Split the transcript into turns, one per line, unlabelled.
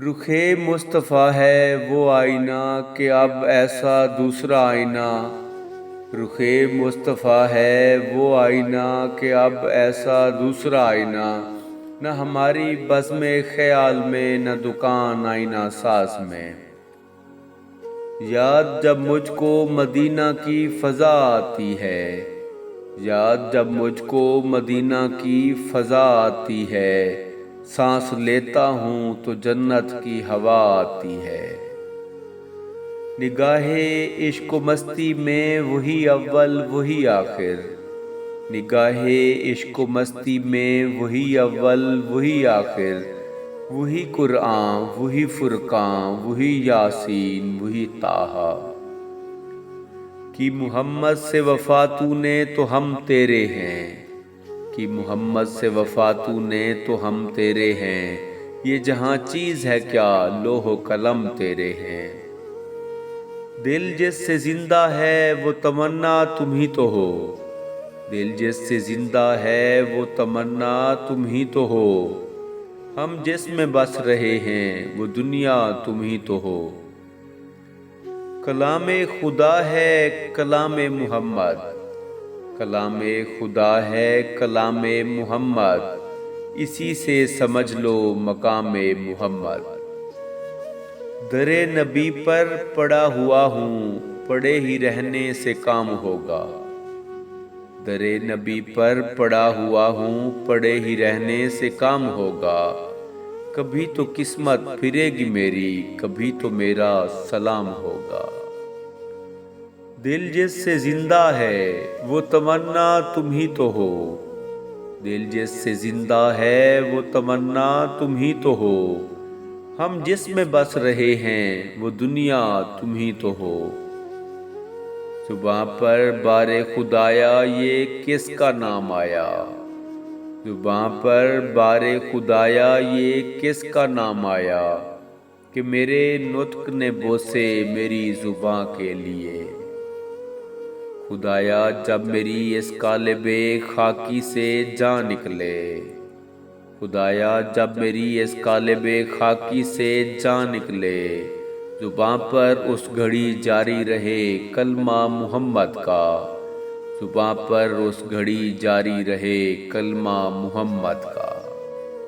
رخ مصطفیٰ ہے وہ آئینہ کہ اب ایسا دوسرا آئینہ، رخ مصطفیٰ ہے وہ آئینہ کہ اب ایسا دوسرا آئینہ، نہ ہماری بزم خیال میں نہ دکان آئینہ ساز میں۔ یاد جب مجھ کو مدینہ کی فضا آتی ہے، یاد جب مجھ کو مدینہ کی فضا آتی ہے، سانس لیتا ہوں تو جنت کی ہوا آتی ہے۔ نگاہ عشق و مستی میں وہی اول وہی آخر، نگاہ عشق و مستی میں وہی اول وہی آخر، وہی قرآن وہی فرقان وہی یاسین وہی طٰہٰ۔ کہ محمد سے وفا تو نے تو ہم تیرے ہیں، کہ محمد سے وفا تو نے تو ہم تیرے ہیں، یہ جہاں چیز ہے کیا لوح و قلم تیرے ہیں۔ دل جس سے زندہ ہے وہ تمنا تم ہی تو ہو، دل جس سے زندہ ہے وہ تمنا تم ہی تو ہو، ہم جس میں بس رہے ہیں وہ دنیا تم ہی تو ہو۔ کلام خدا ہے کلام محمد، کلام خدا ہے کلام محمد، اسی سے سمجھ لو مقام محمد۔ در نبی پر پڑا ہوا ہوں پڑے ہی رہنے سے کام ہوگا، در نبی پر پڑا ہوا ہوں پڑے ہی رہنے سے کام ہوگا، کبھی تو قسمت پھرے گی میری کبھی تو میرا سلام ہوگا۔ دل جس سے زندہ ہے وہ تمنا تم ہی تو ہو، دل جس سے زندہ ہے وہ تمنا تم ہی تو ہو، ہم جس میں بس رہے ہیں وہ دنیا تم ہی تو ہو۔ زباں پر بار خدایا یہ کس کا نام آیا، زباں پر بار خدایا یہ کس کا نام آیا، کہ میرے نطق نے بوسے میری زباں کے لیے۔ خدایا جب میری اس قالب خاکی سے جان نکلے، خدایا جب میری اس قالب خاکی سے جان نکلے، زباں پر اس گھڑی جاری رہے کلمہ محمد کا، زباں پر اس گھڑی جاری رہے کلمہ محمد کا۔